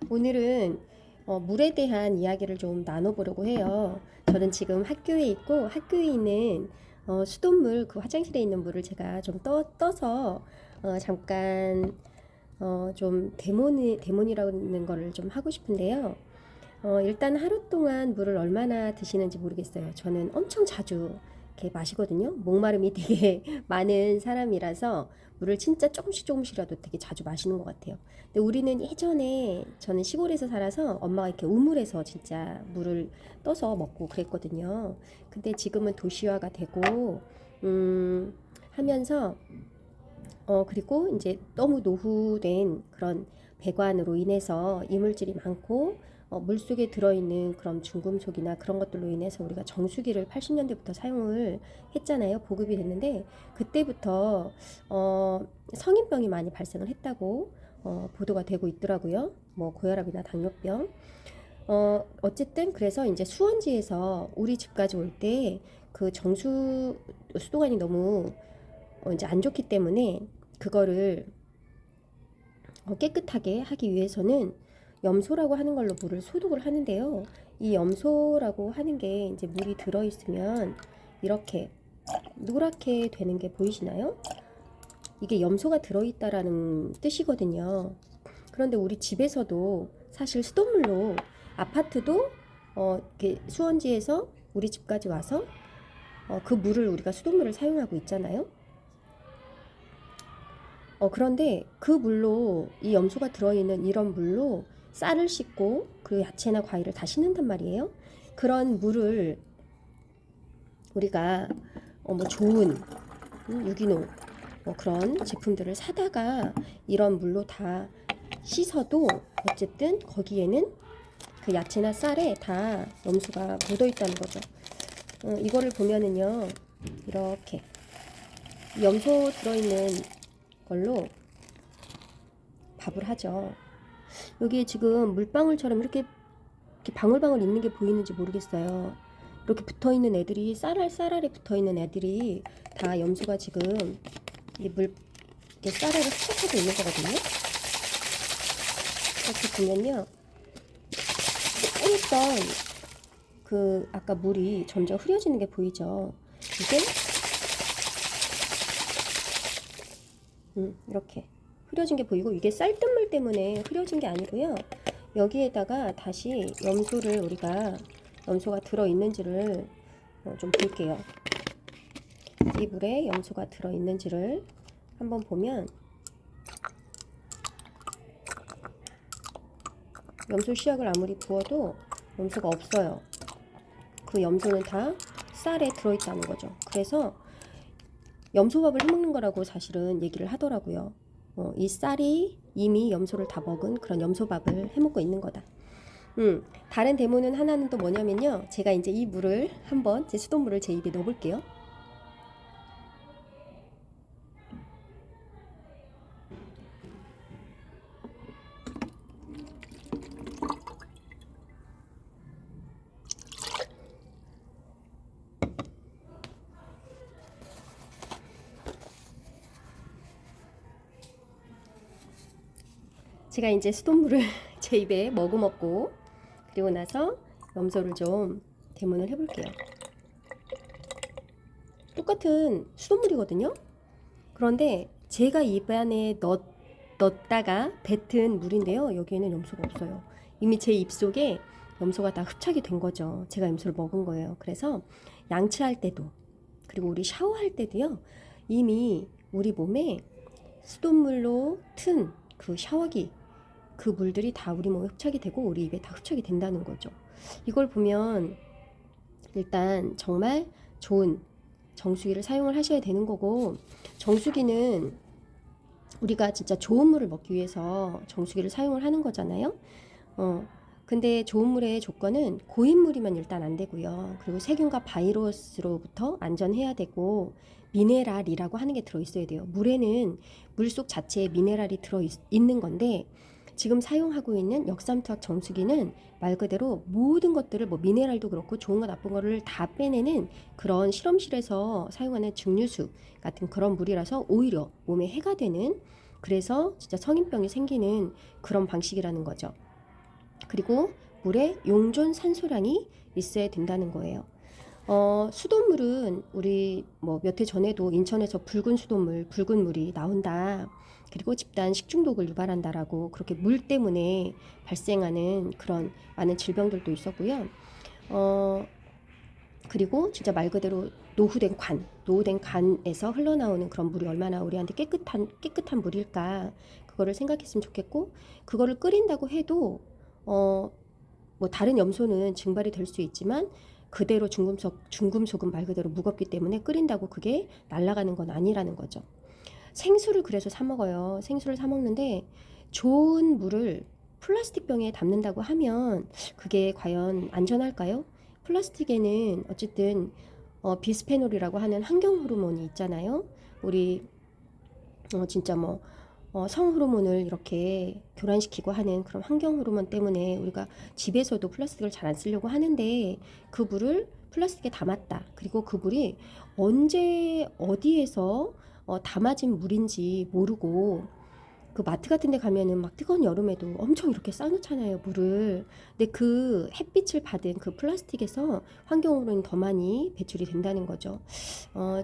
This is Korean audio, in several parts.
오늘은 물에 대한 이야기를 좀 나눠보려고 해요. 저는 지금 학교에 있고 학교에 있는 수돗물, 그 화장실에 있는 물을 제가 좀 떠서 잠깐 좀 데모니라는 거를 좀 하고 싶은데요. 일단 하루 동안 물을 얼마나 드시는지 모르겠어요. 저는 엄청 자주 이렇게 마시거든요. 목마름이 되게 많은 사람이라서 물을 진짜 조금씩이라도 되게 자주 마시는 것 같아요. 근데 우리는 예전에 저는 시골에서 살아서 엄마가 이렇게 우물에서 진짜 물을 떠서 먹고 그랬거든요. 근데 지금은 도시화가 되고 하면서 그리고 이제 너무 노후된 그런 배관으로 인해서 이물질이 많고 물속에 들어있는 그런 중금속이나 그런 것들로 인해서 우리가 정수기를 80년대부터 사용을 했잖아요. 보급이 됐는데 그때부터 성인병이 많이 발생을 했다고 보도가 되고 있더라고요. 뭐 고혈압이나 당뇨병. 어쨌든 그래서 이제 수원지에서 우리 집까지 올 때 그 수도관이 너무 이제 안 좋기 때문에 그거를 깨끗하게 하기 위해서는 염소라고 하는 걸로 물을 소독을 하는데요. 이 염소라고 하는 게 이제 물이 들어있으면 이렇게 노랗게 되는 게 보이시나요? 이게 염소가 들어있다라는 뜻이거든요. 그런데 우리 집에서도 사실 수돗물로 아파트도 이렇게 수원지에서 우리 집까지 와서 그 물을 우리가 수돗물을 사용하고 있잖아요. 그런데 그 물로 이 염소가 들어있는 이런 물로 쌀을 씻고 그 야채나 과일을 다 씻는단 말이에요. 그런 물을 우리가 뭐 좋은 유기농 뭐 그런 제품들을 사다가 이런 물로 다 씻어도 어쨌든 거기에는 그 야채나 쌀에 다 염소가 묻어 있다는 거죠. 이거를 보면은요, 이렇게 염소 들어있는 걸로 밥을 하죠. 여기에 지금 물방울처럼 이렇게 방울방울 있는 게 보이는지 모르겠어요. 이렇게 붙어있는 애들이 쌀알에 붙어있는 애들이 다 염소가 지금 이렇게 쌀알을 흡착하고 있는 거거든요. 이렇게 보면요, 끓였던 그 아까 물이 점점 흐려지는 게 보이죠. 이게 이렇게 흐려진 게 보이고, 이게 쌀뜨물 때문에 흐려진 게 아니고요. 여기에다가 다시 염소가 들어있는지를 좀 볼게요. 이 물에 염소가 들어있는지를 한번 보면 염소 씨약을 아무리 부어도 염소가 없어요. 그 염소는 다 쌀에 들어있다는 거죠. 그래서 염소밥을 해먹는 거라고 사실은 얘기를 하더라고요. 이 쌀이 이미 염소를 다 먹은 그런 염소밥을 해먹고 있는 거다. 다른 데모는 하나는 또 뭐냐면요. 제가 이제 이 물을 한번 제 수돗물을 제 입에 넣어볼게요. 제가 이제 수돗물을 제 입에 머금었고, 그리고 나서 염소를 좀 데문을 해볼게요. 똑같은 수돗물이거든요. 그런데 제가 입 안에 넣었다가 뱉은 물인데요. 여기에는 염소가 없어요. 이미 제 입속에 염소가 다 흡착이 된 거죠. 제가 염소를 먹은 거예요. 그래서 양치할 때도, 그리고 우리 샤워할 때도요, 이미 우리 몸에 수돗물로 튼 그 샤워기, 그 물들이 다 우리 몸에 흡착이 되고 우리 입에 다 흡착이 된다는 거죠. 이걸 보면 일단 정말 좋은 정수기를 사용을 하셔야 되는 거고, 정수기는 우리가 진짜 좋은 물을 먹기 위해서 정수기를 사용을 하는 거잖아요. 근데 좋은 물의 조건은 고인물이면 일단 안 되고요. 그리고 세균과 바이러스로부터 안전해야 되고, 미네랄이라고 하는 게 들어있어야 돼요. 물에는 물속 자체에 미네랄이 들어있는 건데, 지금 사용하고 있는 역삼투압 정수기는 말 그대로 모든 것들을 뭐 미네랄도 그렇고 좋은 거 나쁜 거를 다 빼내는 그런 실험실에서 사용하는 증류수 같은 그런 물이라서 오히려 몸에 해가 되는, 그래서 진짜 성인병이 생기는 그런 방식이라는 거죠. 그리고 물에 용존 산소량이 있어야 된다는 거예요. 수돗물은 우리 뭐 몇 해 전에도 인천에서 붉은 수돗물, 붉은 물이 나온다. 그리고 집단 식중독을 유발한다라고 그렇게 물 때문에 발생하는 그런 많은 질병들도 있었고요. 그리고 진짜 말 그대로 노후된 간에서 흘러나오는 그런 물이 얼마나 우리한테 깨끗한 물일까 그거를 생각했으면 좋겠고, 그거를 끓인다고 해도 뭐 다른 염소는 증발이 될 수 있지만 그대로 중금속은 말 그대로 무겁기 때문에 끓인다고 그게 날아가는 건 아니라는 거죠. 생수를 그래서 사 먹어요. 생수를 사 먹는데 좋은 물을 플라스틱 병에 담는다고 하면 그게 과연 안전할까요? 플라스틱에는 어쨌든 비스페놀이라고 하는 환경 호르몬이 있잖아요. 우리 진짜 뭐 성호르몬을 이렇게 교란시키고 하는 그런 환경 호르몬 때문에 우리가 집에서도 플라스틱을 잘 안 쓰려고 하는데 그 물을 플라스틱에 담았다. 그리고 그 물이 언제 어디에서 담아진 물인지 모르고 그 마트 같은 데 가면은 막 뜨거운 여름에도 엄청 이렇게 싸놓잖아요, 물을. 근데 그 햇빛을 받은 그 플라스틱에서 환경오염이 더 많이 배출이 된다는 거죠.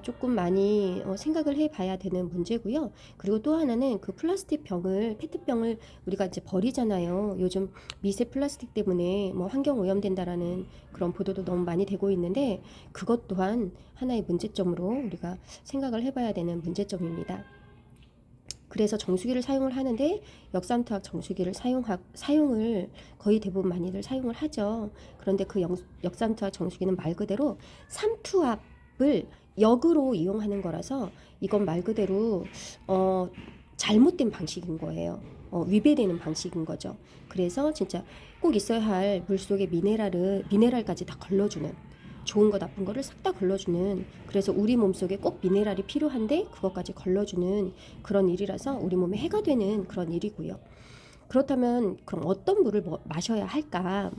조금 많이 생각을 해봐야 되는 문제고요. 그리고 또 하나는 그 플라스틱 병을, 페트병을 우리가 이제 버리잖아요. 요즘 미세 플라스틱 때문에 뭐 환경 오염된다라는 그런 보도도 너무 많이 되고 있는데 그것 또한 하나의 문제점으로 우리가 생각을 해봐야 되는 문제점입니다. 그래서 정수기를 사용을 하는데 역삼투압 정수기를 사용을 거의 대부분 많이들 사용을 하죠. 그런데 그 역삼투압 정수기는 말 그대로 삼투압을 역으로 이용하는 거라서 이건 말 그대로 잘못된 방식인 거예요. 위배되는 방식인 거죠. 그래서 진짜 꼭 있어야 할 물속의 미네랄까지 다 걸러주는, 좋은 거 나쁜 거를 싹 다 걸러주는, 그래서 우리 몸속에 꼭 미네랄이 필요한데 그것까지 걸러주는 그런 일이라서 우리 몸에 해가 되는 그런 일이고요. 그렇다면 그럼 어떤 물을 마셔야 할까?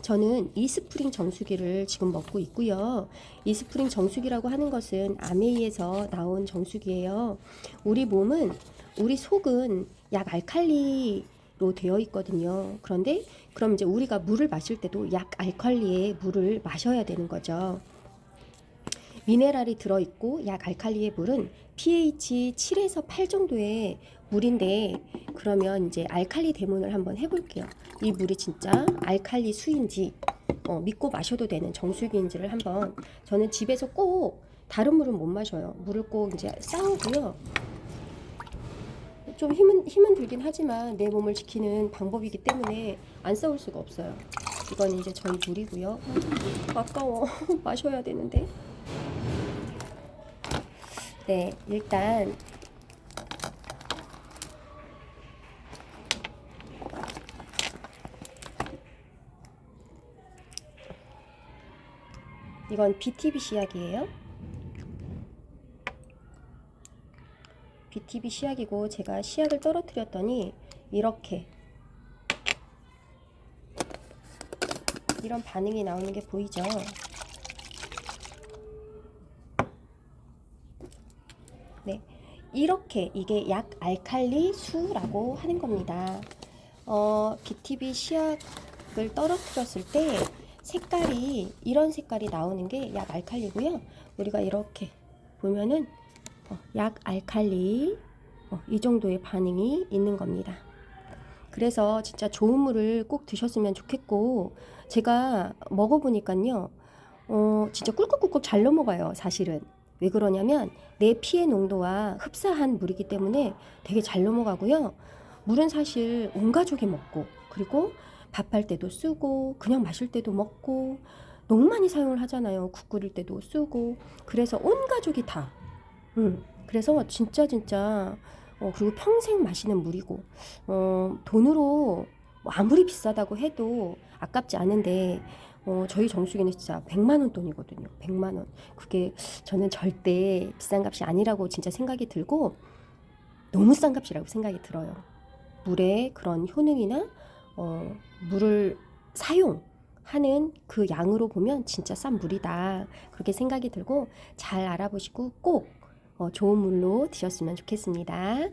저는 이스프링 정수기를 지금 먹고 있고요. 이스프링 정수기라고 하는 것은 아메이에서 나온 정수기예요. 우리 속은 약 알칼리로 되어 있거든요. 그런데 그럼 이제 우리가 물을 마실 때도 약 알칼리의 물을 마셔야 되는 거죠. 미네랄이 들어있고 약 알칼리의 물은 pH 7에서 8 정도의 물인데, 그러면 이제 알칼리 대문을 한번 해볼게요. 이 물이 진짜 알칼리 수인지 믿고 마셔도 되는 정수기인지를 한번, 저는 집에서 꼭 다른 물은 못 마셔요. 물을 꼭 이제 싸우고요. 좀 힘은 들긴 하지만 내 몸을 지키는 방법이기 때문에 안 싸울 수가 없어요. 이건 이제 저희 물이고요. 아까워. 마셔야 되는데. 네, 일단 이건 BTB 시약이에요. BTB 시약이고 제가 시약을 떨어뜨렸더니 이렇게 이런 반응이 나오는 게 보이죠? 네, 이렇게 이게 약 알칼리 수라고 하는 겁니다. BTB 시약을 떨어뜨렸을 때 색깔이 이런 색깔이 나오는 게 약 알칼리고요. 우리가 이렇게 보면은 약 알칼리 이 정도의 반응이 있는 겁니다. 그래서 진짜 좋은 물을 꼭 드셨으면 좋겠고, 제가 먹어보니까요 진짜 꿀꺽꿀꺽 잘 넘어가요. 사실은 왜 그러냐면 내 피의 농도와 흡사한 물이기 때문에 되게 잘 넘어가고요. 물은 사실 온 가족이 먹고, 그리고 밥할 때도 쓰고 그냥 마실 때도 먹고 너무 많이 사용을 하잖아요. 국 끓일 때도 쓰고, 그래서 온 가족이 다 그래서 진짜 그리고 평생 마시는 물이고, 돈으로 뭐 아무리 비싸다고 해도 아깝지 않은데 저희 정수기는 진짜 100만 원 돈이거든요. 100만 원. 그게 저는 절대 비싼 값이 아니라고 진짜 생각이 들고 너무 싼 값이라고 생각이 들어요. 물의 그런 효능이나 물을 사용하는 그 양으로 보면 진짜 싼 물이다. 그렇게 생각이 들고 잘 알아보시고 꼭 좋은 물로 드셨으면 좋겠습니다.